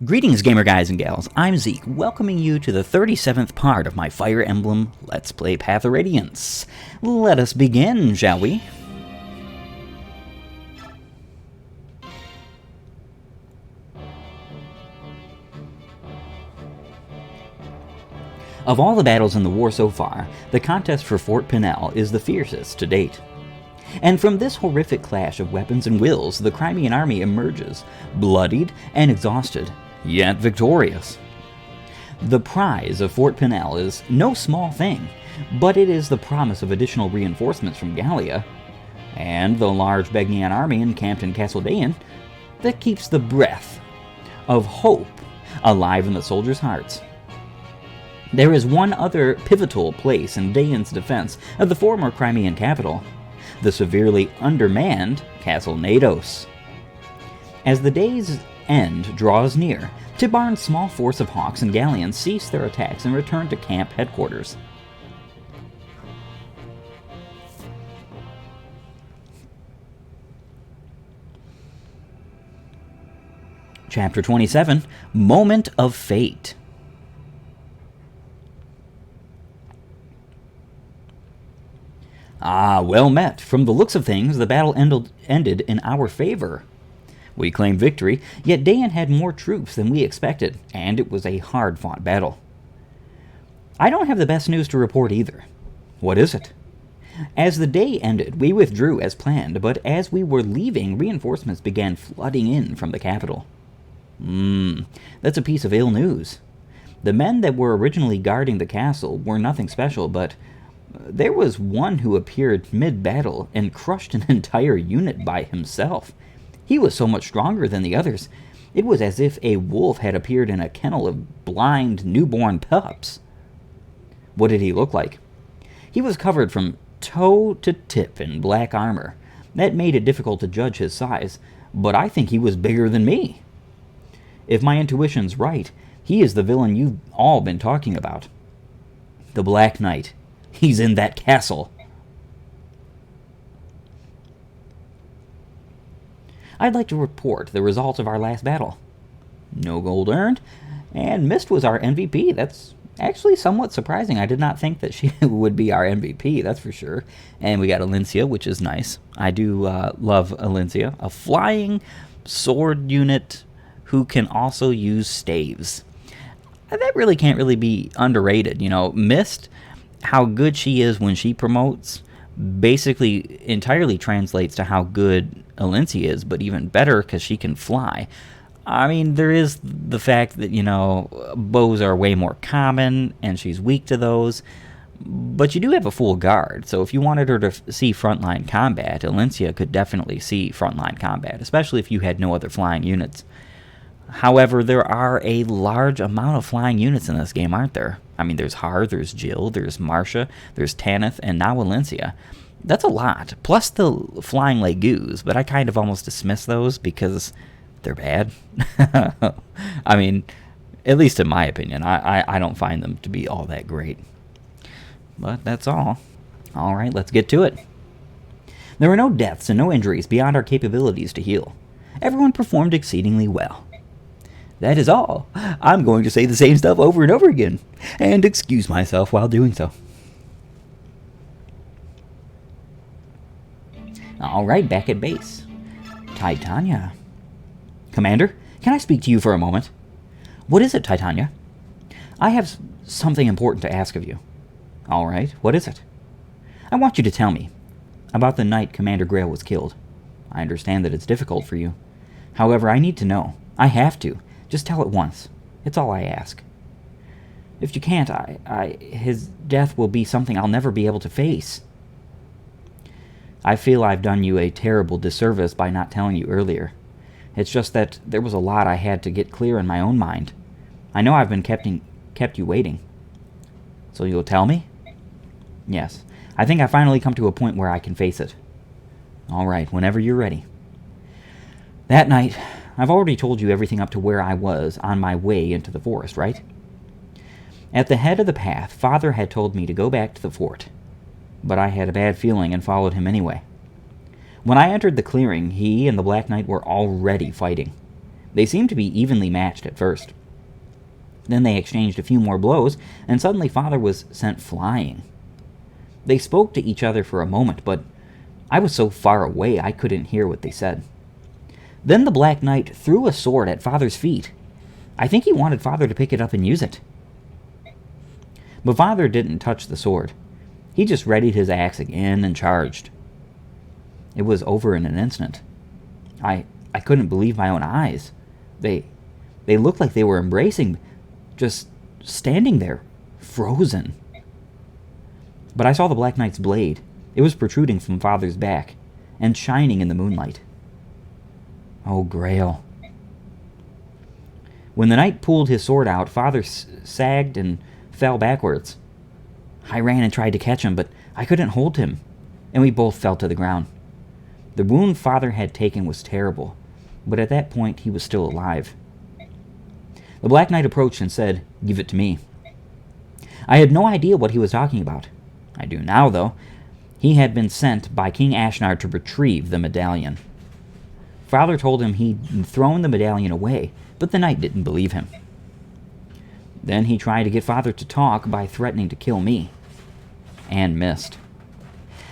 Greetings, gamer guys and gals. I'm Zeake, welcoming you to the 37th part of my Fire Emblem Let's Play Path of Radiance. Let us begin, shall we? Of all the battles in the war so far, the contest for Fort Pinel is the fiercest to date. And from this horrific clash of weapons and wills, the Crimean army emerges, bloodied and exhausted, yet victorious. The prize of Fort Pinel is no small thing, but it is the promise of additional reinforcements from Gallia, and the large Begnian army encamped in Castle Daein that keeps the breath of hope alive in the soldiers' hearts. There is one other pivotal place in Daein's defense of the former Crimean capital, the severely undermanned Castle Nados. As the day's end draws near, Tibarn's small force of Hawks and Galleons cease their attacks and return to camp headquarters. Chapter 27, Moment of Fate. Ah, well met. From the looks of things, the battle ended in our favor. We claimed victory, yet Daein had more troops than we expected, and it was a hard-fought battle. I don't have the best news to report either. What is it? As the day ended, we withdrew as planned, but as we were leaving, reinforcements began flooding in from the capital. That's a piece of ill news. The men that were originally guarding the castle were nothing special, but there was one who appeared mid-battle and crushed an entire unit by himself. He was so much stronger than the others. It was as if a wolf had appeared in a kennel of blind newborn pups. What did he look like? He was covered from toe to tip in black armor. That made it difficult to judge his size, but I think he was bigger than me. If my intuition's right, he is the villain you've all been talking about. The Black Knight. He's in that castle. I'd like to report the results of our last battle. No gold earned, and Mist was our MVP. That's actually somewhat surprising. I did not think that she would be our MVP, that's for sure. And we got Alencia, which is nice. I do love Alencia. A flying sword unit who can also use staves. That really can't really be underrated. You know, Mist, how good she is when she promotes basically entirely translates to how good Alencia is, but even better because she can fly. I mean, there is the fact that, you know, bows are way more common and she's weak to those, but you do have a full guard, so if you wanted her to see frontline combat, Alencia could definitely see frontline combat, especially if you had no other flying units. However, there are a large amount of flying units in this game, aren't there? I mean, there's Har, there's Jill, there's Marcia, there's Tanith, and now Alencia. That's a lot, plus the flying Legus, but I kind of almost dismiss those because they're bad. I mean, at least in my opinion, I don't find them to be all that great. But that's all. Alright, let's get to it. There were no deaths and no injuries beyond our capabilities to heal. Everyone performed exceedingly well. That is all. I'm going to say the same stuff over and over again, and excuse myself while doing so. Alright, back at base. Titania. Commander, can I speak to you for a moment? What is it, Titania? I have something important to ask of you. Alright, what is it? I want you to tell me about the night Commander Grail was killed. I understand that it's difficult for you. However, I need to know. I have to. Just tell it once. It's all I ask. If you can't, his death will be something I'll never be able to face. I feel I've done you a terrible disservice by not telling you earlier. It's just that there was a lot I had to get clear in my own mind. I know I've been kept you waiting. So you'll tell me? Yes. I think I finally come to a point where I can face it. All right, whenever you're ready. That night, I've already told you everything up to where I was on my way into the forest, right? At the head of the path, Father had told me to go back to the fort, but I had a bad feeling and followed him anyway. When I entered the clearing, he and the Black Knight were already fighting. They seemed to be evenly matched at first. Then they exchanged a few more blows, and suddenly Father was sent flying. They spoke to each other for a moment, but I was so far away I couldn't hear what they said. Then the Black Knight threw a sword at Father's feet. I think he wanted Father to pick it up and use it. But Father didn't touch the sword. He just readied his axe again and charged. It was over in an instant. I couldn't believe my own eyes. They looked like they were embracing, just standing there, frozen. But I saw the Black Knight's blade. It was protruding from Father's back, and shining in the moonlight. Oh, Grail. When the knight pulled his sword out, Father sagged and fell backwards. I ran and tried to catch him, but I couldn't hold him, and we both fell to the ground. The wound Father had taken was terrible, but at that point he was still alive. The Black Knight approached and said, "Give it to me." I had no idea what he was talking about. I do now, though. He had been sent by King Ashnard to retrieve the medallion. Father told him he'd thrown the medallion away, but the knight didn't believe him. Then he tried to get Father to talk by threatening to kill me, and missed.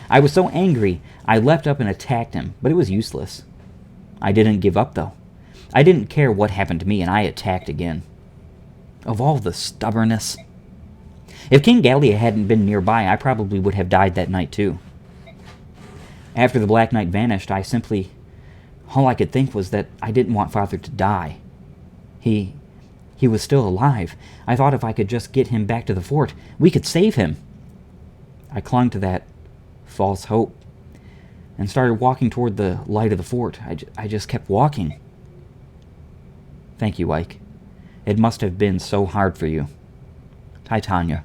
I was so angry, I leapt up and attacked him, but it was useless. I didn't give up, though. I didn't care what happened to me, and I attacked again. Of all the stubbornness. If King Gallia hadn't been nearby, I probably would have died that night, too. After the Black Knight vanished, all I could think was that I didn't want Father to die. He was still alive. I thought if I could just get him back to the fort, we could save him. I clung to that false hope and started walking toward the light of the fort. I just kept walking. Thank you, Ike. It must have been so hard for you. Titania.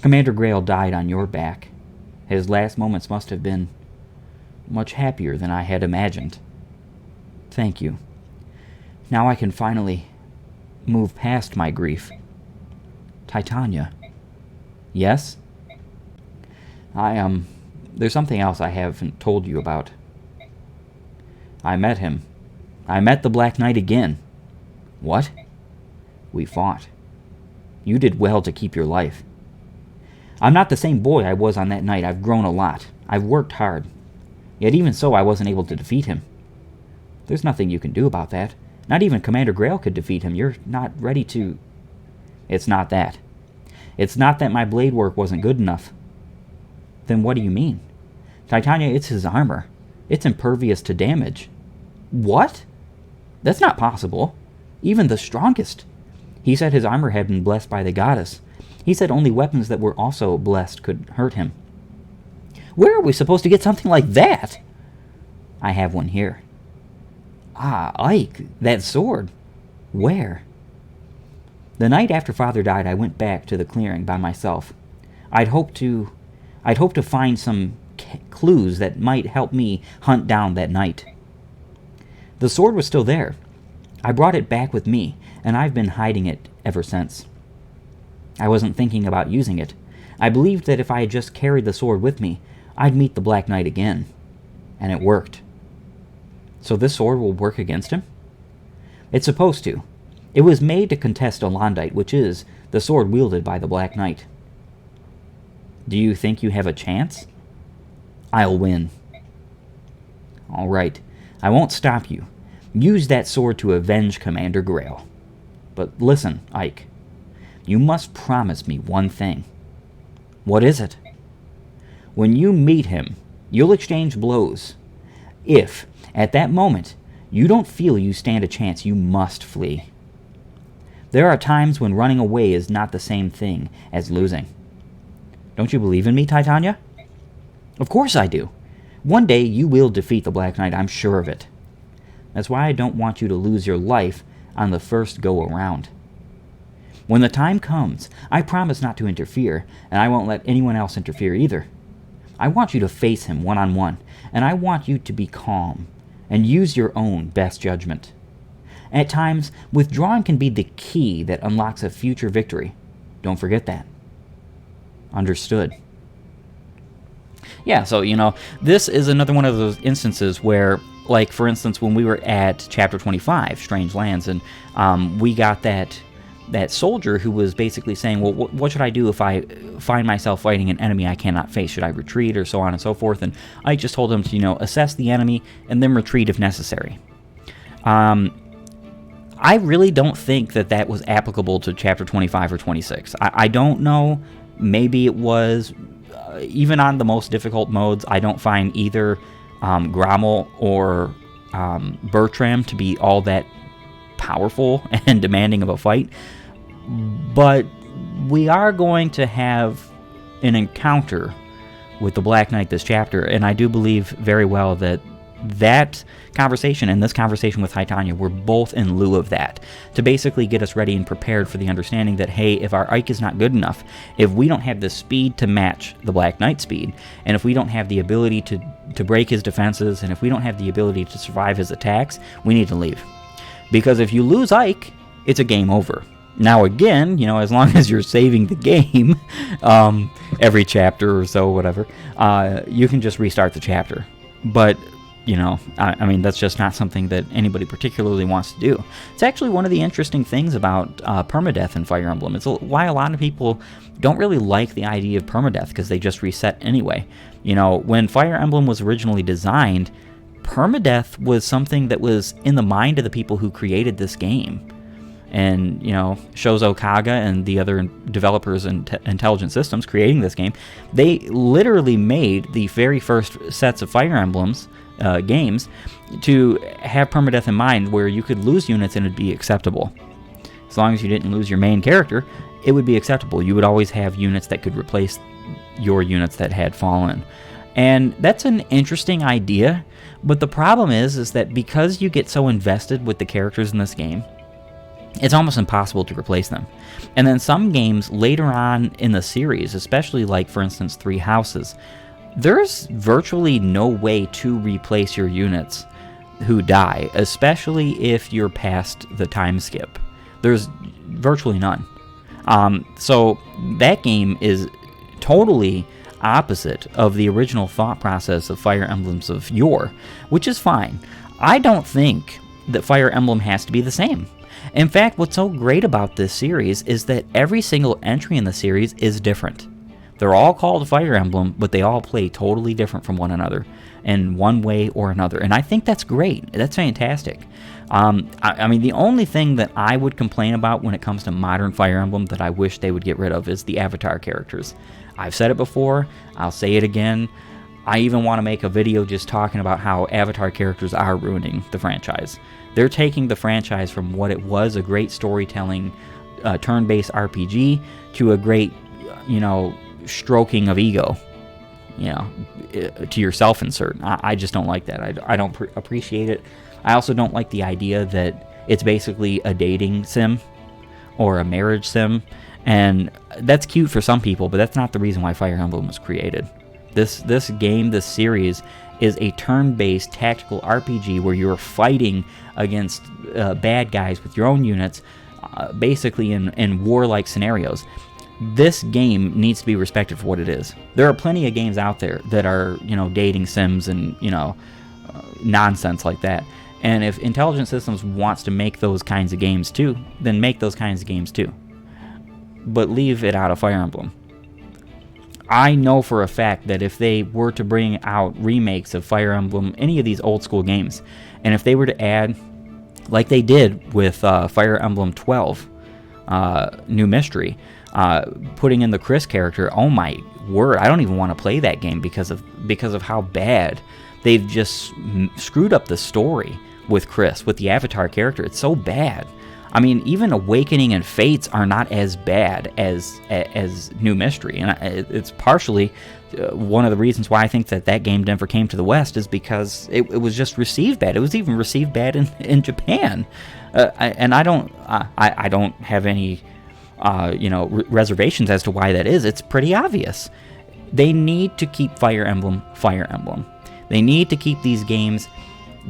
Commander Grail died on your back. His last moments must have been much happier than I had imagined. Thank you. Now I can finally move past my grief. Titania. Yes? There's something else I haven't told you about. I met him. I met the Black Knight again. What? We fought. You did well to keep your life. I'm not the same boy I was on that night. I've grown a lot. I've worked hard. Yet even so, I wasn't able to defeat him. There's nothing you can do about that. Not even Commander Grail could defeat him. You're not ready to... It's not that. It's not that my blade work wasn't good enough. Then what do you mean? Titania, it's his armor. It's impervious to damage. What? That's not possible. Even the strongest. He said his armor had been blessed by the goddess. He said only weapons that were also blessed could hurt him. Where are we supposed to get something like that? I have one here. Ah, Ike, that sword. Where? The night after Father died, I went back to the clearing by myself. I'd hoped to find some clues that might help me hunt down that knight. The sword was still there. I brought it back with me, and I've been hiding it ever since. I wasn't thinking about using it. I believed that if I had just carried the sword with me, I'd meet the Black Knight again. And it worked. So this sword will work against him? It's supposed to. It was made to contest Eluded, which is the sword wielded by the Black Knight. Do you think you have a chance? I'll win. All right. I won't stop you. Use that sword to avenge Commander Grail. But listen, Ike. You must promise me one thing. What is it? When you meet him, you'll exchange blows. If, at that moment, you don't feel you stand a chance, you must flee. There are times when running away is not the same thing as losing. Don't you believe in me, Titania? Of course I do. One day you will defeat the Black Knight, I'm sure of it. That's why I don't want you to lose your life on the first go-around. When the time comes, I promise not to interfere, and I won't let anyone else interfere either. I want you to face him one-on-one, and I want you to be calm and use your own best judgment. At times, withdrawing can be the key that unlocks a future victory. Don't forget that. Understood. Yeah, so, this is another one of those instances where like, for instance, when we were at Chapter 25, Strange Lands, and we got that soldier who was basically saying, well, what should I do if I find myself fighting an enemy I cannot face? Should I retreat, or so on and so forth? And I just told him to, you know, assess the enemy and then retreat if necessary. I really don't think that was applicable to Chapter 25 or 26. I don't know. Maybe it was. Even on the most difficult modes, I don't find either Grommel or Bertram to be all that powerful and demanding of a fight. But we are going to have an encounter with the Black Knight this chapter, and I do believe very well that conversation and this conversation with Titania were both in lieu of that, to basically get us ready and prepared for the understanding that, hey, if our Ike is not good enough, if we don't have the speed to match the Black Knight's speed, and if we don't have the ability to break his defenses, and if we don't have the ability to survive his attacks, we need to leave. Because if you lose Ike, it's a game over. Now again, you know, as long as you're saving the game every chapter or so, whatever, you can just restart the chapter. But you know, I mean, that's just not something that anybody particularly wants to do. It's actually one of the interesting things about permadeath in Fire Emblem. It's why a lot of people don't really like the idea of permadeath, because they just reset anyway. You know, when Fire Emblem was originally designed, permadeath was something that was in the mind of the people who created this game. And, you know, Shozo Kaga and the other developers and Intelligent Systems creating this game, they literally made the very first sets of Fire Emblems games to have permadeath in mind, where you could lose units and it'd be acceptable. As long as you didn't lose your main character, it would be acceptable. You would always have units that could replace your units that had fallen. And that's an interesting idea, but the problem is that because you get so invested with the characters in this game, it's almost impossible to replace them. And then some games later on in the series, especially like, for instance, Three Houses, there's virtually no way to replace your units who die, especially if you're past the time skip. There's virtually none. So that game is totally opposite of the original thought process of Fire Emblems of yore, which is fine. I don't think that Fire Emblem has to be the same. In fact, what's so great about this series is that every single entry in the series is different. They're all called Fire Emblem, but they all play totally different from one another in one way or another. And I think that's great. That's fantastic. I mean, the only thing that I would complain about when it comes to modern Fire Emblem that I wish they would get rid of is the avatar characters. I've said it before. I'll say it again. I even want to make a video just talking about how avatar characters are ruining the franchise. They're taking the franchise from what it was, a great storytelling turn-based RPG, to a great, you know, stroking of ego, you know, to your self-insert. I just don't like that. I don't appreciate it. I also don't like the idea that it's basically a dating sim or a marriage sim, and that's cute for some people, but that's not the reason why Fire Emblem was created. This game, this series, is a turn-based tactical RPG where you're fighting against bad guys with your own units, basically in warlike scenarios. This game needs to be respected for what it is. There are plenty of games out there that are, you know, dating sims and, you know, nonsense like that. And if Intelligent Systems wants to make those kinds of games too, then make those kinds of games too. But leave it out of Fire Emblem. I know for a fact that if they were to bring out remakes of Fire Emblem, any of these old school games, and if they were to add, like they did with Fire Emblem 12, New Mystery, putting in the Chris character, oh my word, I don't even want to play that game because of how bad they've just screwed up the story with Chris, with the Avatar character. It's so bad. I mean, even Awakening and Fates are not as bad as New Mystery, and it's partially one of the reasons why I think that game never came to the West, is because it was just received bad. It was even received bad in Japan, and I don't have any reservations as to why that is. It's pretty obvious. They need to keep Fire Emblem Fire Emblem. They need to keep these games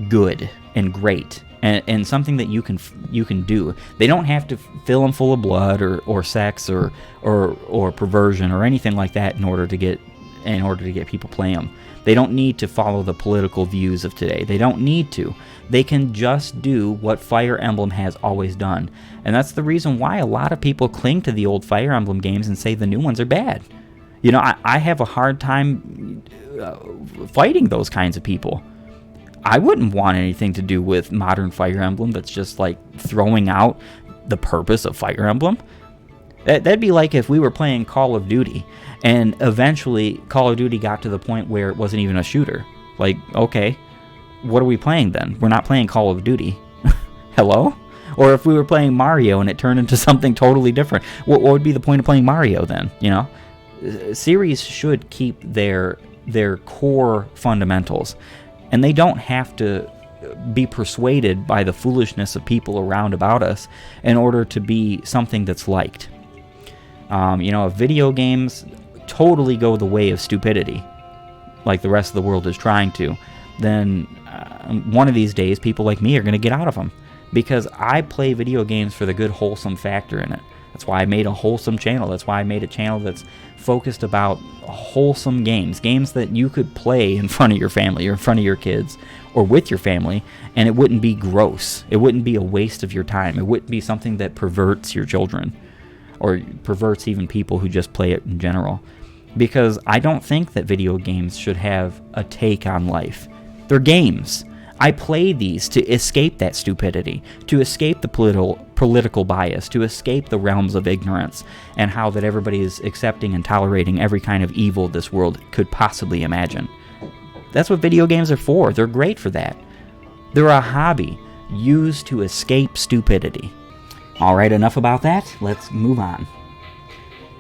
good and great. And something that you can do. They don't have to fill them full of blood or sex or perversion or anything like that in order to get in order to get people playing them. They don't need to follow the political views of today. They don't need to. They can just do what Fire Emblem has always done. And that's the reason why a lot of people cling to the old Fire Emblem games and say the new ones are bad. You know, I have a hard time fighting those kinds of people. I wouldn't want anything to do with modern Fire Emblem that's just like throwing out the purpose of Fire Emblem. That'd be like if we were playing Call of Duty and eventually Call of Duty got to the point where it wasn't even a shooter. Like, okay, what are we playing then? We're not playing Call of Duty. Hello? Or if we were playing Mario and it turned into something totally different, what would be the point of playing Mario then? You know, series should keep their core fundamentals, and they don't have to be persuaded by the foolishness of people around about us in order to be something that's liked. You know, if video games totally go the way of stupidity, like the rest of the world is trying to, then one of these days people like me are going to get out of them, because I play video games for the good wholesome factor in it. That's why I made a wholesome channel. That's why I made a channel that's focused about wholesome games that you could play in front of your family or in front of your kids or with your family, and it wouldn't be gross. It wouldn't be a waste of your time. It wouldn't be something that perverts your children or perverts even people who just play it in general. Because I don't think that video games should have a take on life. They're games. I play these to escape that stupidity, to escape the political bias, to escape the realms of ignorance, and how that everybody is accepting and tolerating every kind of evil this world could possibly imagine. That's what video games are for. They're great for that. They're a hobby used to escape stupidity. Alright, enough about that. Let's move on.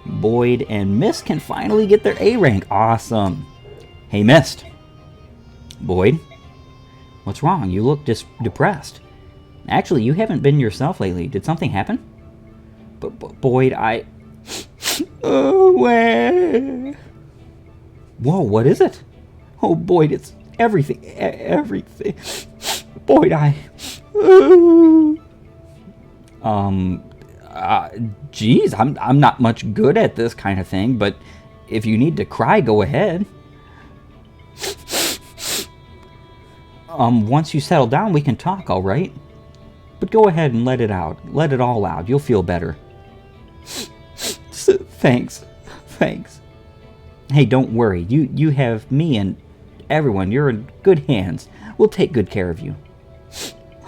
Boyd and Mist can finally get their A rank. Awesome. Hey, Mist. Boyd? What's wrong? You look depressed. Actually, you haven't been yourself lately. Did something happen? But Boyd, where? Whoa, what is it? Oh, Boyd, it's everything. Everything. Boyd, geez, I'm not much good at this kind of thing, but if you need to cry, go ahead. Once you settle down, we can talk, all right? But go ahead and let it out. Let it all out. You'll feel better. Thanks. Hey, don't worry. You have me and everyone. You're in good hands. We'll take good care of you.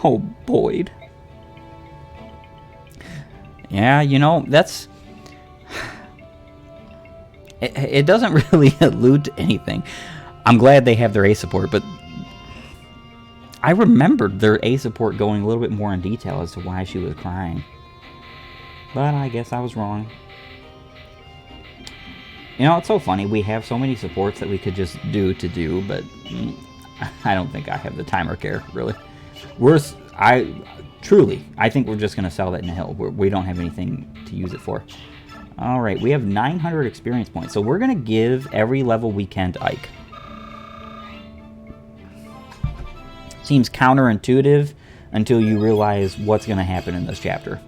Oh, Boyd. Yeah, you know, that's... It doesn't really allude to anything. I'm glad they have their A support, but I remembered their A support going a little bit more in detail as to why she was crying. But I guess I was wrong. You know, it's so funny. We have so many supports that we could just do, but I don't think I have the time or care, really. I think we're just going to sell that in the hill. We don't have anything to use it for. Alright, we have 900 experience points. So we're going to give every level we can to Ike. Seems counterintuitive until you realize what's going to happen in this chapter.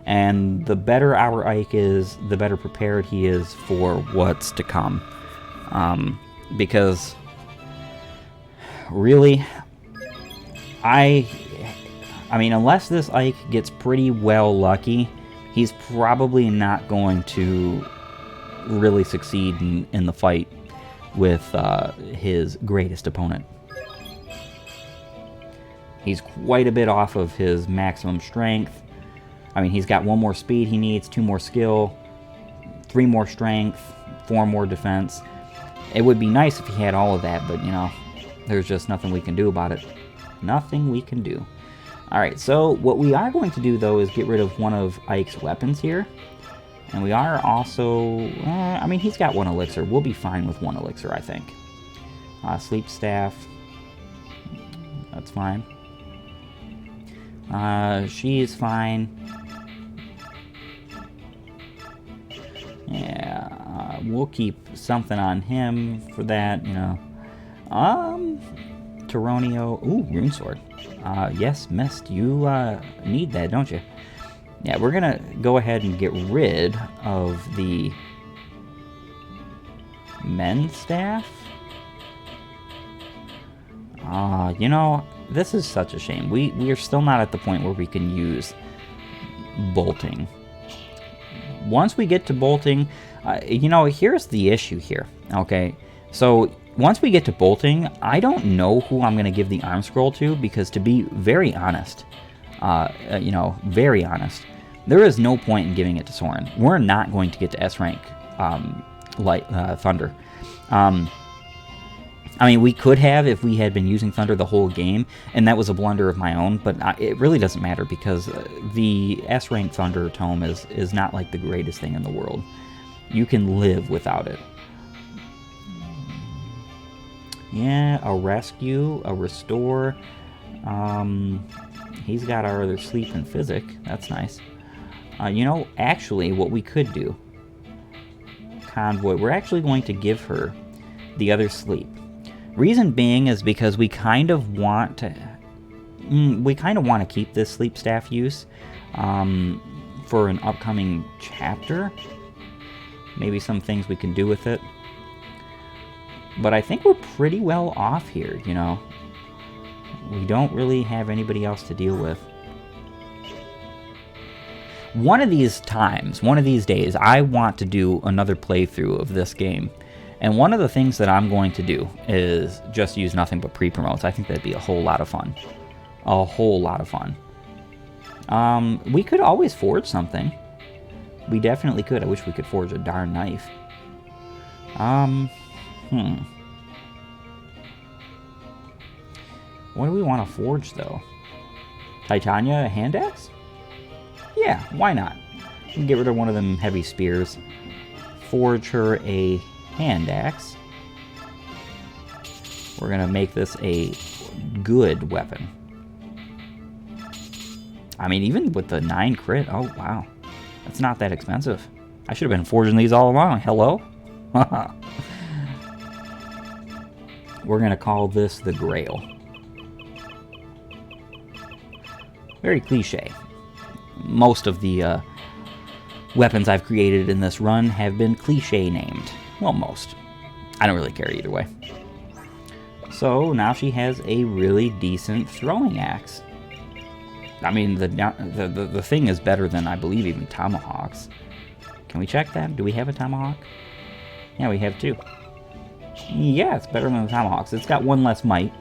And the better our Ike is, the better prepared he is for what's to come. Because, really, I mean, unless this Ike gets pretty well lucky, he's probably not going to really succeed in the fight with his greatest opponent. He's quite a bit off of his maximum strength. I mean, he's got 1 more speed he needs, 2 more skill, 3 more strength, 4 more defense. It would be nice if he had all of that, but, you know, there's just nothing we can do about it. Nothing we can do. Alright, so what we are going to do, though, is get rid of one of Ike's weapons here. And we are also... I mean, he's got 1 elixir. We'll be fine with 1 elixir, I think. Sleep staff. That's fine. She is fine. Yeah, we'll keep something on him for that, you know. Tyronio. Ooh, rune sword. Yes, Mist, you need that, don't you? Yeah, we're gonna go ahead and get rid of the men's staff? You know, this is such a shame. We are still not at the point where we can use bolting. Once we get to bolting, you know, here's the issue here, okay? So, once we get to bolting, I don't know who I'm going to give the arm scroll to, because to be very honest, you know, very honest, there is no point in giving it to Soren. We're not going to get to S rank Thunder. I mean, we could have if we had been using Thunder the whole game, and that was a blunder of my own, but it really doesn't matter, because the S rank Thunder tome is not like the greatest thing in the world. You can live without it. Yeah, a rescue, a restore. He's got our other sleep and physic. That's nice. You know, actually, what we could do, Convoy, we're actually going to give her the other sleep. Reason being is because we kind of want to keep this sleep staff use for an upcoming chapter. Maybe some things we can do with it. But I think we're pretty well off here, you know. We don't really have anybody else to deal with. One of these times, one of these days, I want to do another playthrough of this game. And one of the things that I'm going to do is just use nothing but pre-promotes. I think that'd be a whole lot of fun. A whole lot of fun. We could always forge something. We definitely could. I wish we could forge a darn knife. What do we want to forge, though? Titania hand axe? Yeah, why not? We can get rid of one of them heavy spears. Forge her a hand axe. We're going to make this a good weapon. I mean, even with the 9 crit, oh wow. That's not that expensive. I should have been forging these all along. Hello? We're going to call this the Grail. Very cliche. Most of the weapons I've created in this run have been cliche named. Well, most. I don't really care either way. So now she has a really decent throwing axe. I mean, the thing is better than, I believe, even tomahawks. Can we check that? Do we have a tomahawk? Yeah, we have 2. Yeah, it's better than the tomahawks. It's got 1 less might,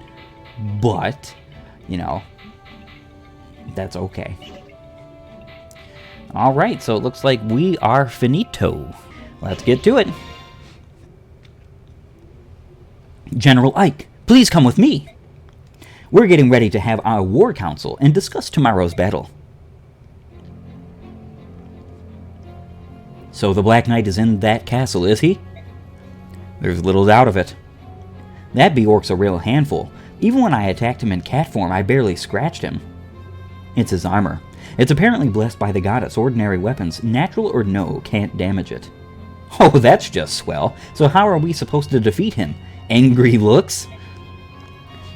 but, you know, that's okay. Alright, so it looks like we are finito. Let's get to it. General Ike, please come with me. We're getting ready to have our war council and discuss tomorrow's battle. So the Black Knight is in that castle, is he? There's little doubt of it. That Bjork's a real handful. Even when I attacked him in cat form, I barely scratched him. It's his armor. It's apparently blessed by the goddess. Ordinary weapons, natural or no, can't damage it. Oh, that's just swell. So how are we supposed to defeat him? Angry looks?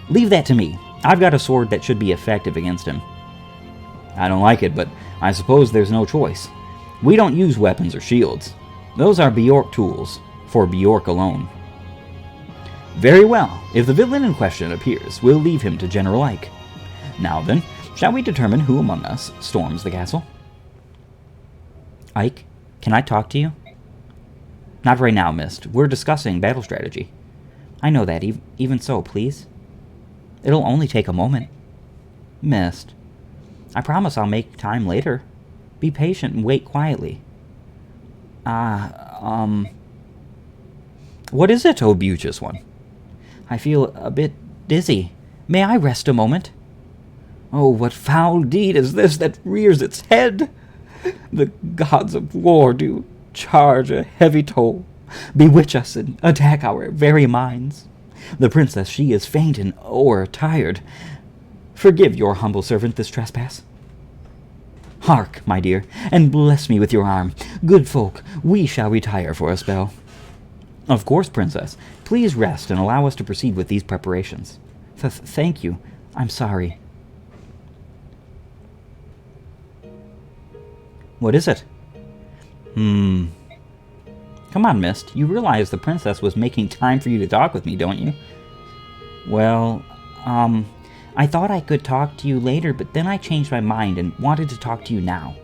Leave that to me. I've got a sword that should be effective against him. I don't like it, but I suppose there's no choice. We don't use weapons or shields. Those are Bjork tools, for Bjork alone. Very well. If the villain in question appears, we'll leave him to General Ike. Now then, shall we determine who among us storms the castle? Ike, can I talk to you? Not right now, Mist. We're discussing battle strategy. I know that. Even so, please. It'll only take a moment. Mist. I promise I'll make time later. Be patient and wait quietly. What is it, oh beauteous one? I feel a bit dizzy. May I rest a moment? Oh, what foul deed is this that rears its head? The gods of war do charge a heavy toll, bewitch us and attack our very minds. The princess, she is faint and o'er-tired. Forgive your humble servant this trespass. Hark, my dear, and bless me with your arm. Good folk, we shall retire for a spell. Of course, princess. Please rest and allow us to proceed with these preparations. Thank you. I'm sorry. What is it? Come on, Mist. You realize the princess was making time for you to talk with me, don't you? Well, I thought I could talk to you later, but then I changed my mind and wanted to talk to you now.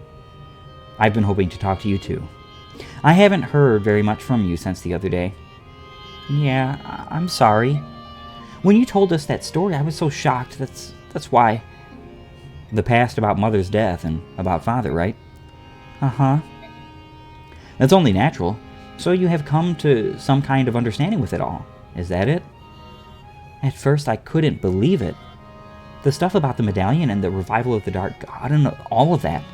I've been hoping to talk to you too. I haven't heard very much from you since the other day. Yeah, I'm sorry. When you told us that story, I was so shocked. That's why. The past about Mother's death and about Father, right? Uh-huh. That's only natural. So you have come to some kind of understanding with it all. Is that it? At first I couldn't believe it. The stuff about the medallion and the revival of the Dark God and all of that.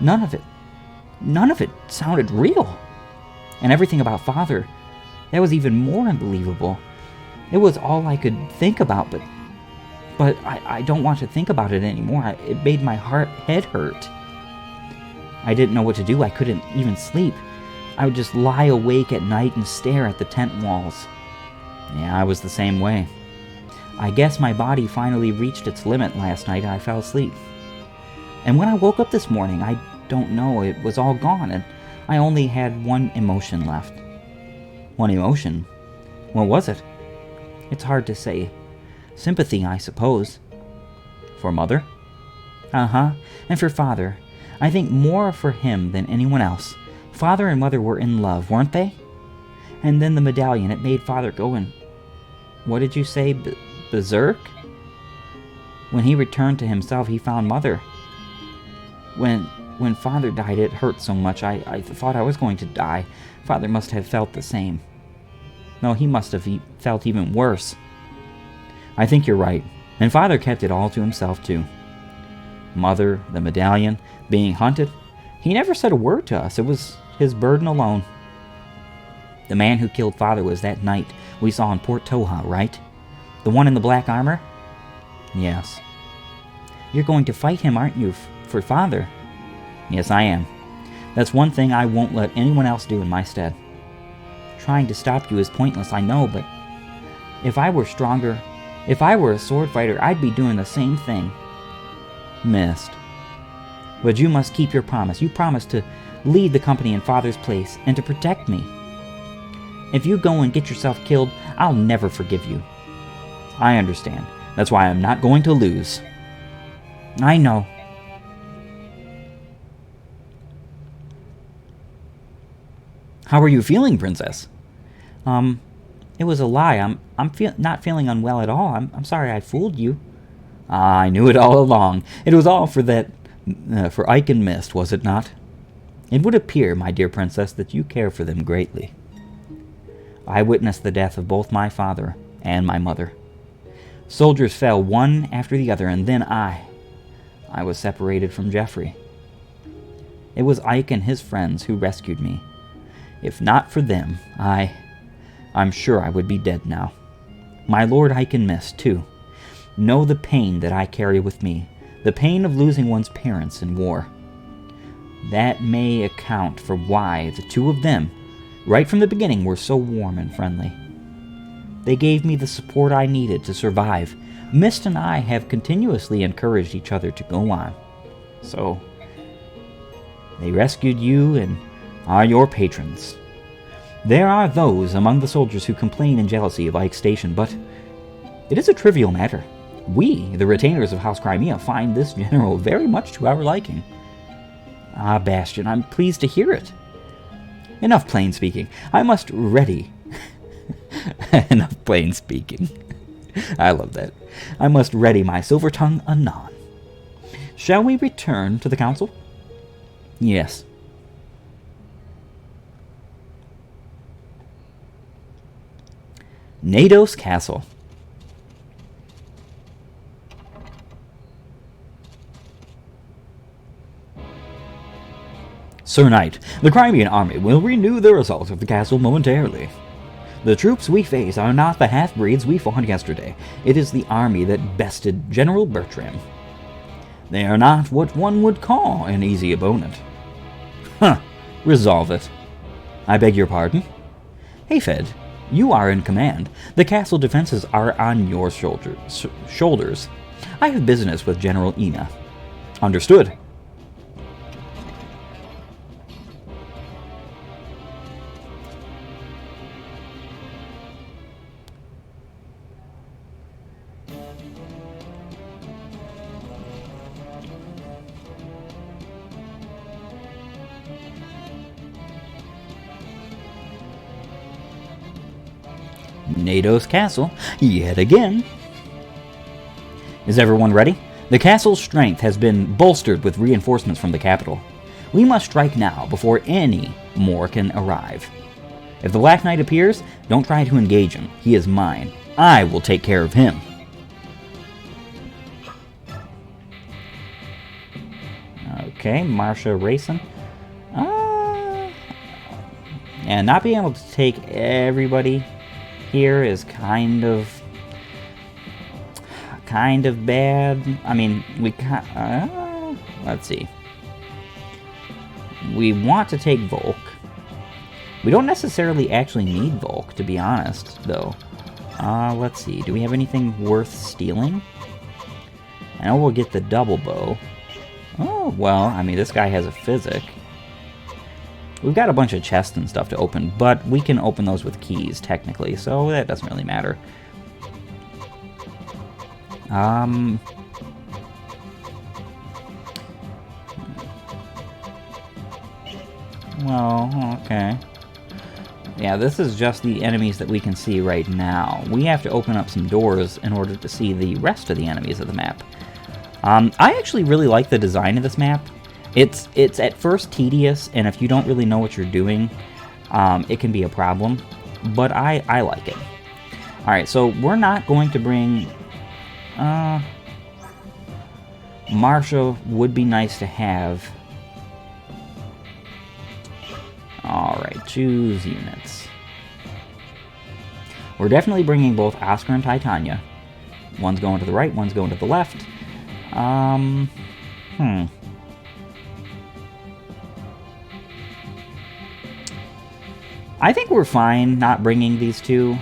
None of it sounded real. And everything about Father, that was even more unbelievable. It was all I could think about, but I don't want to think about it anymore. It made my head hurt. I didn't know what to do. I couldn't even sleep. I would just lie awake at night and stare at the tent walls. Yeah, I was the same way. I guess my body finally reached its limit last night and I fell asleep. And when I woke up this morning, I don't know, it was all gone and I only had one emotion left. One emotion? What was it? It's hard to say. Sympathy, I suppose. For Mother? Uh-huh. And for Father. I think more for him than anyone else. Father and Mother were in love, weren't they? And then the medallion, it made Father go and... What did you say? Berserk? When he returned to himself, he found Mother. When Father died, it hurt so much. I thought I was going to die. Father must have felt the same. No, he must have felt even worse. I think you're right. And Father kept it all to himself, too. Mother, the medallion, being hunted. He never said a word to us. It was his burden alone. The man who killed Father was that knight we saw in Port Toha, right? The one in the black armor? Yes. You're going to fight him, aren't you, for Father? Yes, I am. That's one thing I won't let anyone else do in my stead. Trying to stop you is pointless, I know, but if I were stronger, if I were a sword fighter, I'd be doing the same thing. Mist. But you must keep your promise. You promised to lead the company in Father's place and to protect me. If you go and get yourself killed, I'll never forgive you. I understand. That's why I'm not going to lose. I know. How are you feeling, Princess? It was a lie. I'm not feeling unwell at all. I'm sorry I fooled you. I knew it all along. It was all for that, for Ike and Mist, was it not? It would appear, my dear princess, that you care for them greatly. I witnessed the death of both my father and my mother. Soldiers fell one after the other, and then I was separated from Geoffrey. It was Ike and his friends who rescued me. If not for them, I'm sure I would be dead now. My lord Ike and Mist, too, know the pain that I carry with me, the pain of losing one's parents in war. That may account for why the two of them, right from the beginning, were so warm and friendly. They gave me the support I needed to survive. Mist and I have continuously encouraged each other to go on. So, they rescued you and are your patrons. There are those among the soldiers who complain in jealousy of Ike's station, but it is a trivial matter. We, the retainers of House Crimea, find this general very much to our liking. Ah, Bastion, I'm pleased to hear it. Enough plain speaking. I must ready. Enough plain speaking. I love that. I must ready my silver tongue anon. Shall we return to the council? Yes. Nados Castle. Sir Knight, the Crimean army will renew their assault of the castle momentarily. The troops we face are not the half-breeds we fought yesterday. It is the army that bested General Bertram. They are not what one would call an easy opponent. Huh, resolve it. I beg your pardon? Hey, Fed. You are in command. The castle defenses are on your shoulders. I have business with General Ina. Understood. Nados Castle, yet again. Is everyone ready? The castle's strength has been bolstered with reinforcements from the capital. We must strike now before any more can arrive. If the Black Knight appears, don't try to engage him. He is mine. I will take care of him. Okay, Marcia racing. And not being able to take everybody here is kind of bad. I mean, let's see. We want to take Volk. We don't necessarily actually need Volk, to be honest, though. Let's see. Do we have anything worth stealing? I know we'll get the double bow. Oh, well, I mean, this guy has a physic. We've got a bunch of chests and stuff to open, but we can open those with keys, technically, so that doesn't really matter. Well, okay. Yeah, this is just the enemies that we can see right now. We have to open up some doors in order to see the rest of the enemies of the map. I actually really like the design of this map. It's at first tedious, and if you don't really know what you're doing, it can be a problem. But I like it. Alright, so we're not going to bring... Marcia would be nice to have. Alright, choose units. We're definitely bringing both Oscar and Titania. One's going to the right, one's going to the left. I think we're fine not bringing these two.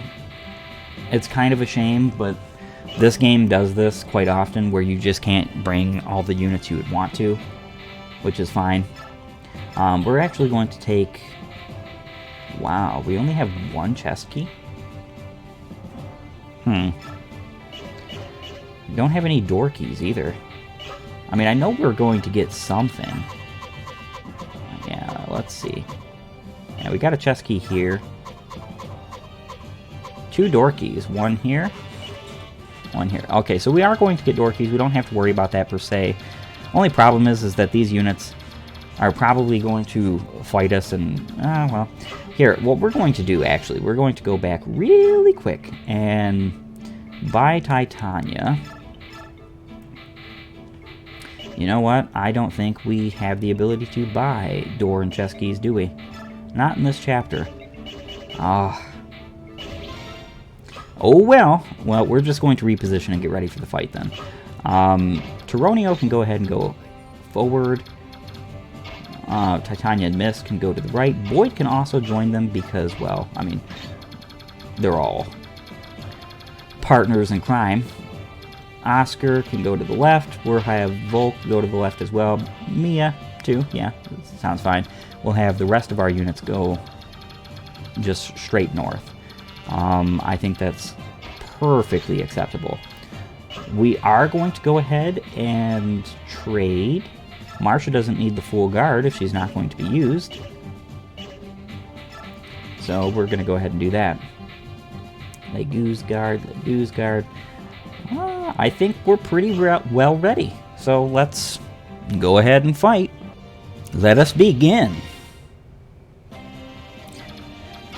It's kind of a shame, but this game does this quite often, where you just can't bring all the units you would want to, which is fine. We're actually going to take... Wow, we only have one chest key? We don't have any door keys either. I mean, I know we're going to get something. Yeah, let's see. Yeah, we got a chest key here. 2 door keys. One here. One here. Okay, so we are going to get door keys. We don't have to worry about that per se. Only problem is that these units are probably going to fight us and... well... Here, what we're going to do, actually, we're going to go back really quick and buy Titania. You know what? I don't think we have the ability to buy door and chest keys, do we? Not in this chapter. Oh, well. Well, we're just going to reposition and get ready for the fight then. Tironio can go ahead and go forward. Titania and Mist can go to the right. Boyd can also join them because, well, I mean, they're all partners in crime. Oscar can go to the left. We'll have Volk go to the left as well. Mia, too. Yeah, sounds fine. We'll have the rest of our units go just straight north. I think that's perfectly acceptable. We are going to go ahead and trade. Marcia doesn't need the full guard if she's not going to be used. So we're going to go ahead and do that. Legu's guard, Legu's guard. I think we're pretty well ready. So let's go ahead and fight. Let us begin.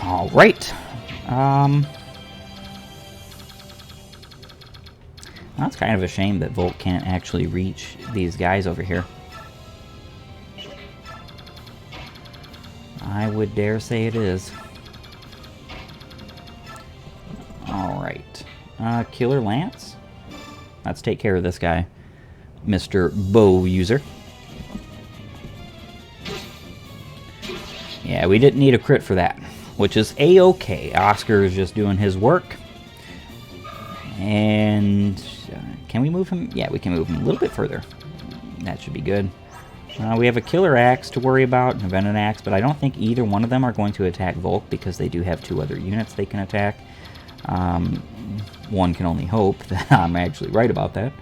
Alright. That's kind of a shame that Volk can't actually reach these guys over here. I would dare say it is. Alright. Killer Lance? Let's take care of this guy. Mr. Bow User. Yeah, we didn't need a crit for that, which is A-okay. Oscar is just doing his work. And can we move him? Yeah, we can move him a little bit further. That should be good. We have a Killer Axe to worry about, and a Venom Axe, but I don't think either one of them are going to attack Volk because they do have 2 other units they can attack. One can only hope that I'm actually right about that.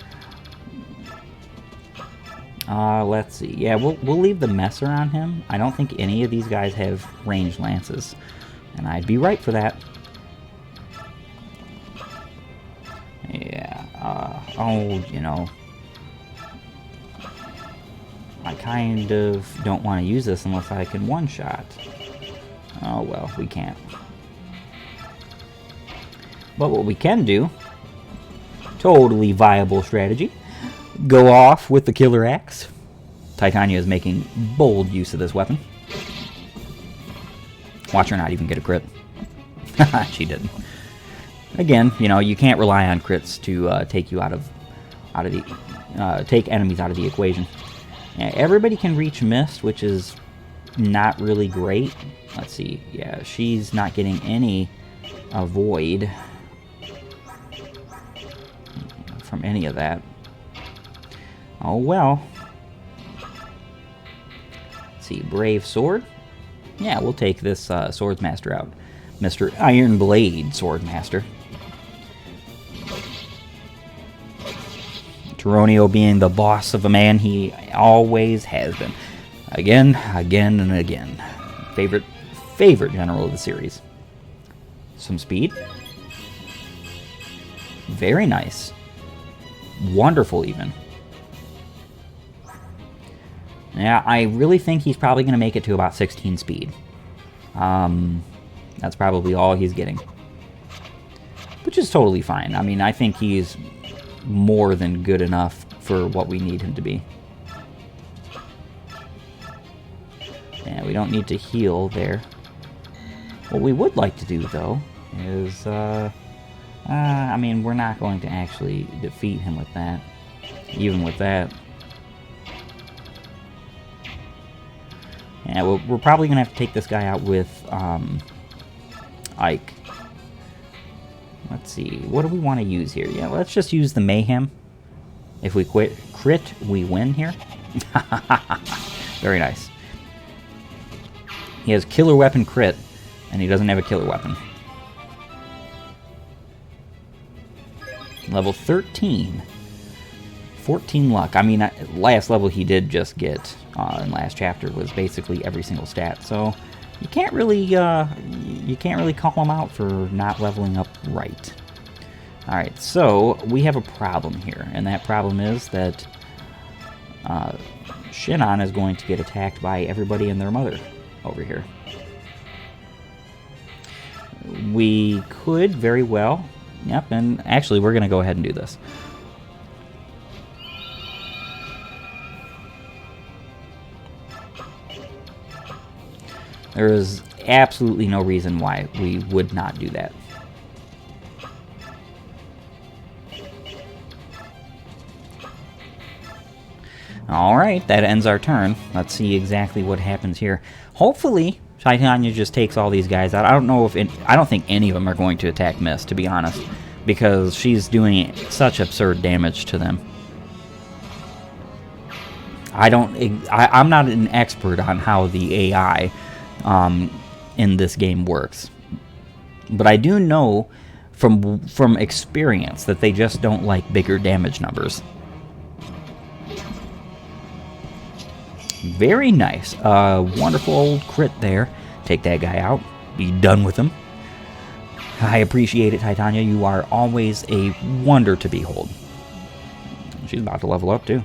Let's see. Yeah, we'll leave the Messer on him. I don't think any of these guys have ranged lances, and I'd be right for that. Oh, you know. I kind of don't want to use this unless I can one-shot. Oh, well, we can't. But what we can do, totally viable strategy, go off with the killer axe. Titania is making bold use of this weapon. Watch her not even get a crit. She didn't. Again, you know, you can't rely on crits to take you out of the take enemies out of the equation. Yeah, everybody can reach Mist, which is not really great. Let's see. Yeah, she's not getting any avoid from any of that. Oh well. Let's see, Brave Sword. Yeah, we'll take this Swordsmaster out. Mr. Iron Blade Swordmaster. Tyronio being the boss of a man he always has been. Again, and again. Favorite general of the series. Some speed. Very nice. Wonderful, even. Yeah, I really think he's probably going to make it to about 16 speed. That's probably all he's getting. Which is totally fine. I mean, I think he's more than good enough for what we need him to be. Yeah, we don't need to heal there. What we would like to do, though, is... I mean, we're not going to actually defeat him with that. Even with that. Yeah, we're probably going to have to take this guy out with Ike. Let's see. What do we want to use here? Yeah, let's just use the Mayhem. If we crit, we win here. Very nice. He has killer weapon crit, and he doesn't have a killer weapon. Level 13. 14 luck. I mean, last level he did just get, in last chapter, was basically every single stat. So you can't really call him out for not leveling up right. All right, so we have a problem here, and that problem is that Shinon is going to get attacked by everybody and their mother over here. We could very well. Yep, and actually we're going to go ahead and do this. There is absolutely no reason why we would not do that. Alright, that ends our turn. Let's see exactly what happens here. Hopefully, Titania just takes all these guys out. I don't think any of them are going to attack Mist, to be honest, because she's doing such absurd damage to them. I'm not an expert on how the AI in this game works, but I do know from experience that they just don't like bigger damage numbers. Very nice. Wonderful old crit there. Take that guy out. Be done with him. I appreciate it, Titania. You are always a wonder to behold. She's about to level up, too.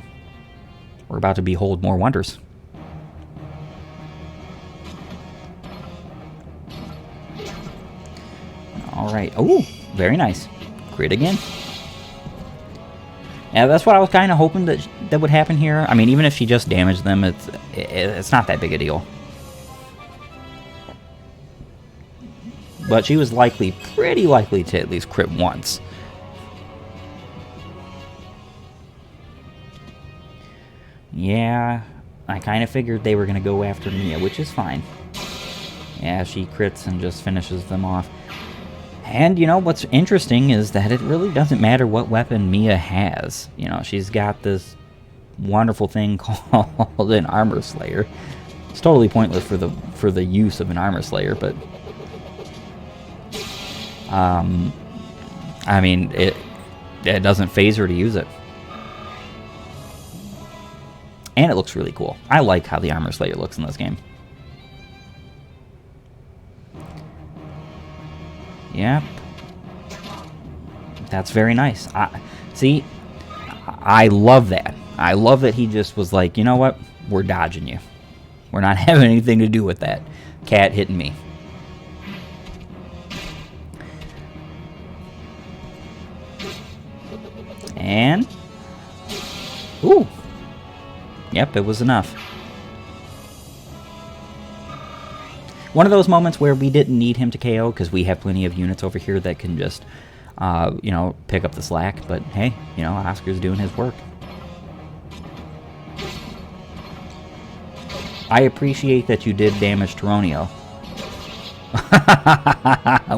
We're about to behold more wonders. Alright. Oh, very nice. Crit again. Yeah, that's what I was kind of hoping that would happen here. I mean, even if she just damaged them, it's not that big a deal. But she was pretty likely to at least crit once. Yeah, I kind of figured they were going to go after Mia, which is fine. Yeah, she crits and just finishes them off. And, you know, what's interesting is that it really doesn't matter what weapon Mia has. You know, she's got this wonderful thing called an Armor Slayer. It's totally pointless for the use of an Armor Slayer, but... I mean, it doesn't phase her to use it. And it looks really cool. I like how the Armor Slayer looks in this game. Yep. That's very nice. See, I love that. I love that he just was like, you know what? We're dodging you. We're not having anything to do with that cat hitting me. And... ooh. Yep, it was enough. One of those moments where we didn't need him to KO because we have plenty of units over here that can just, you know, pick up the slack. But hey, you know, Oscar's doing his work. I appreciate that you did damage to Ronio.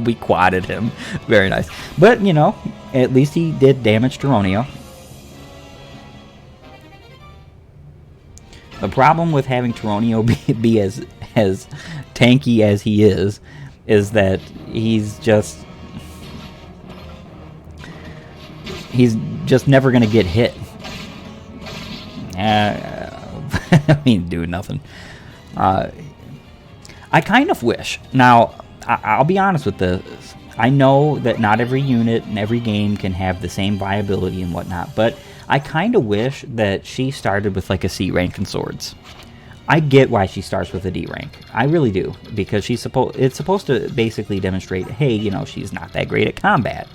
We quadded him. Very nice. But, you know, at least he did damage to Ronio. The problem with having Tyronio be as tanky as he is that he's just never going to get hit. I mean, doing nothing. I kind of wish. Now, I'll be honest with this. I know that not every unit and every game can have the same viability and whatnot, but I kind of wish that she started with like a C rank in swords. I get why she starts with a D rank. I really do, because it's supposed to basically demonstrate, hey, you know, she's not that great at combat.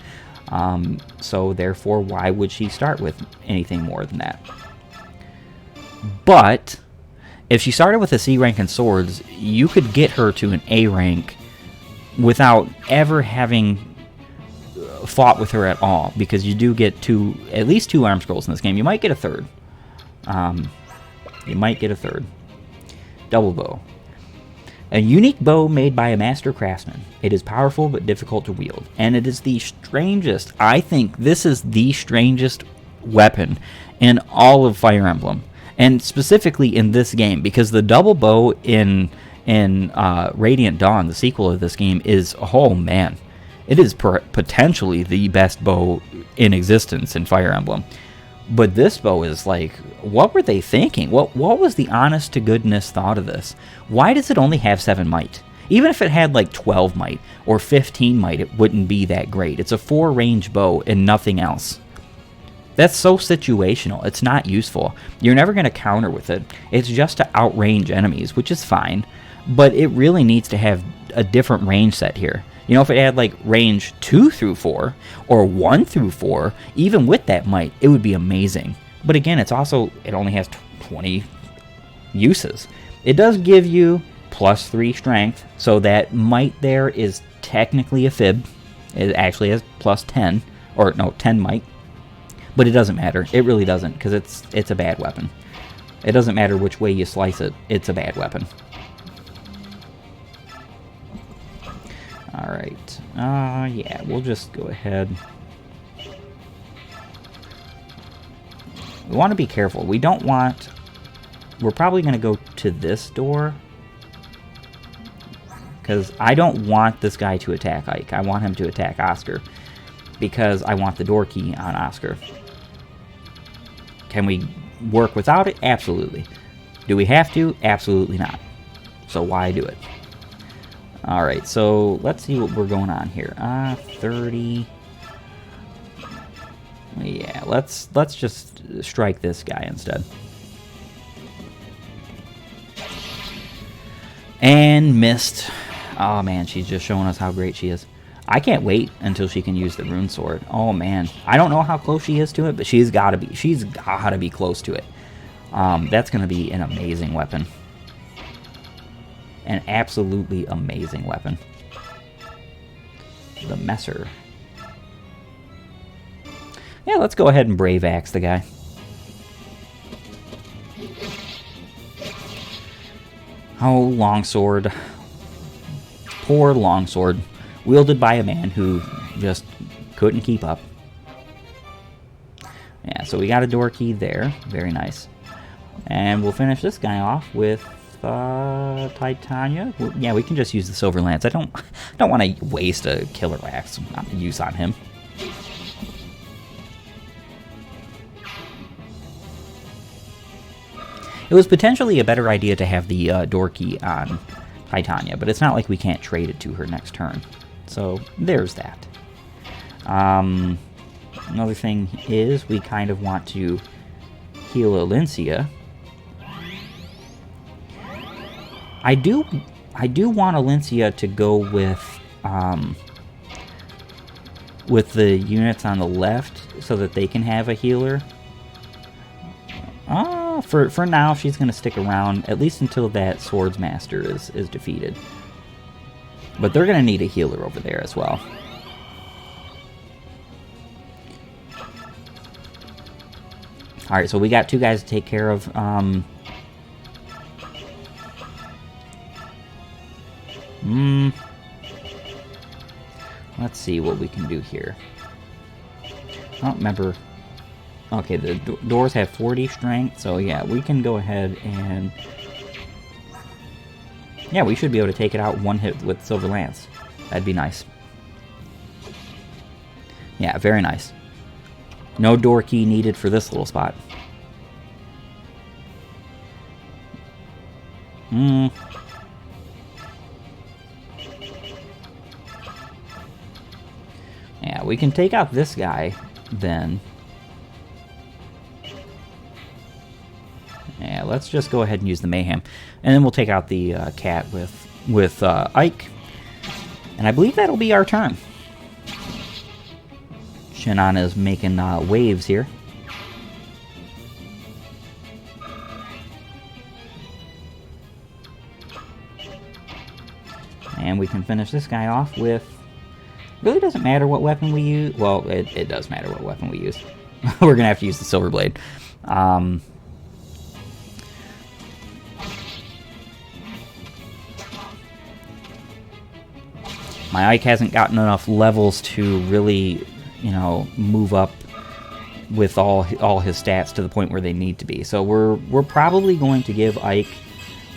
So therefore, why would she start with anything more than that? But if she started with a C rank in swords, you could get her to an A rank without ever having fought with her at all, because you do get at least two arm scrolls in this game. You might get a third. Double bow. A unique bow made by a master craftsman. It is powerful but difficult to wield, and it is the strangest. I think this is the strangest weapon in all of Fire Emblem, and specifically in this game, because the double bow in Radiant Dawn, the sequel of this game, is, oh man, it is potentially the best bow in existence in Fire Emblem. But this bow is like, what were they thinking? What was the honest to goodness thought of this? Why does it only have 7 might? Even if it had like 12 might or 15 might, it wouldn't be that great. It's a 4-range bow and nothing else. That's so situational. It's not useful. You're never going to counter with it. It's just to outrange enemies, which is fine. But it really needs to have a different range set here. You know, if it had like range 2 through 4 or 1 through 4, even with that might, it would be amazing. But again, it only has 20 uses. It does give you +3 strength, so that might there is technically a fib. It actually has +10, or no, 10 might. But it doesn't matter. It really doesn't, because it's a bad weapon. It doesn't matter which way you slice it. It's a bad weapon. Alright, yeah, we'll just go ahead. We want to be careful. We're probably going to go to this door, because I don't want this guy to attack Ike. I want him to attack Oscar, because I want the door key on Oscar. Can we work without it? Absolutely. Do we have to? Absolutely not. So why do it? Alright, so let's see what we're going on here. 30. Yeah, let's just strike this guy instead. And missed. Oh man, she's just showing us how great she is. I can't wait until she can use the rune sword. Oh man, I don't know how close she is to it, but she's got to be. She's got to be close to it. That's going to be an amazing weapon. An absolutely amazing weapon. The Messer. Yeah, let's go ahead and Brave Axe the guy. Oh, longsword. Poor longsword. Wielded by a man who just couldn't keep up. Yeah, so we got a door key there. Very nice. And we'll finish this guy off with Titania. Yeah, we can just use the Silver Lance. I don't want to waste a killer axe use on him. It was potentially a better idea to have the door key on Titania, but it's not like we can't trade it to her next turn. So there's that. Another thing is we kind of want to heal Alencia. I do want Alencia to go with the units on the left so that they can have a healer. For now, she's going to stick around, at least until that Swords Master is defeated. But they're going to need a healer over there as well. Alright, so we got 2 guys to take care of. Let's see what we can do here. I don't remember. Okay, the doors have 40 strength, so yeah, we can go ahead and... Yeah, we should be able to take it out one hit with Silver Lance. That'd be nice. Yeah, very nice. No door key needed for this little spot. Yeah, we can take out this guy, then. Yeah, let's just go ahead and use the Mayhem. And then we'll take out the cat with Ike. And I believe that'll be our turn. Shannon is making waves here. And we can finish this guy off with... Really doesn't matter what weapon we use. Well, it does matter what weapon we use. We're going to have to use the Silver Blade. My Ike hasn't gotten enough levels to really, you know, move up with all his stats to the point where they need to be. So we're probably going to give Ike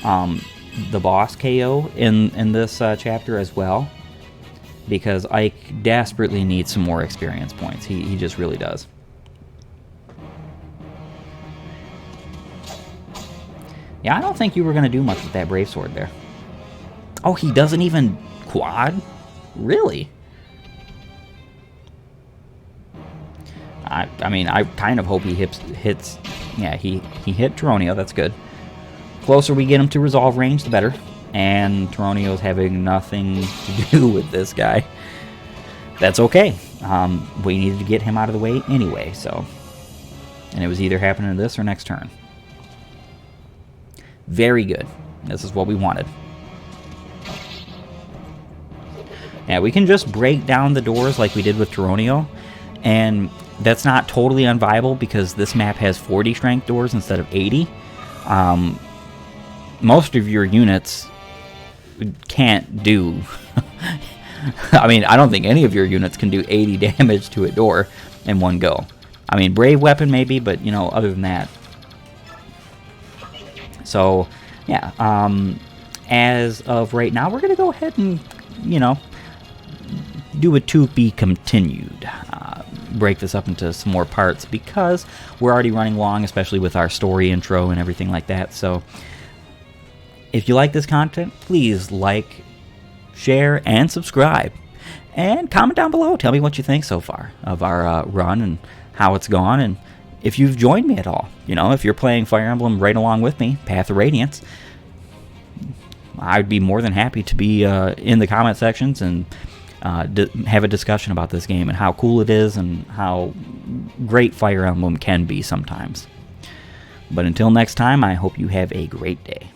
the boss KO in this chapter as well, because Ike desperately needs some more experience points. He just really does. Yeah, I don't think you were going to do much with that Brave Sword there. Oh, he doesn't even quad? Really? I mean, I kind of hope he hits... Yeah, he hit Tyronio. That's good. Closer we get him to resolve range, the better. And Tyronio's having nothing to do with this guy. That's okay. We needed to get him out of the way anyway, so... And it was either happening this or next turn. Very good. This is what we wanted. Yeah, we can just break down the doors like we did with Tyronio, and that's not totally unviable because this map has 40 strength doors instead of 80. Most of your units can't do... I mean, I don't think any of your units can do 80 damage to a door in one go. I mean, Brave Weapon maybe, but, you know, other than that. So, yeah, as of right now, we're going to go ahead and, you know, do a to be continued. Break this up into some more parts because we're already running long, especially with our story intro and everything like that. So if you like this content, please like, share, and subscribe. And comment down below. Tell me what you think so far of our run and how it's gone, and if you've joined me at all. You know, if you're playing Fire Emblem right along with me, Path of Radiance, I'd be more than happy to be in the comment sections and have a discussion about this game and how cool it is and how great Fire Emblem can be sometimes. But until next time, I hope you have a great day.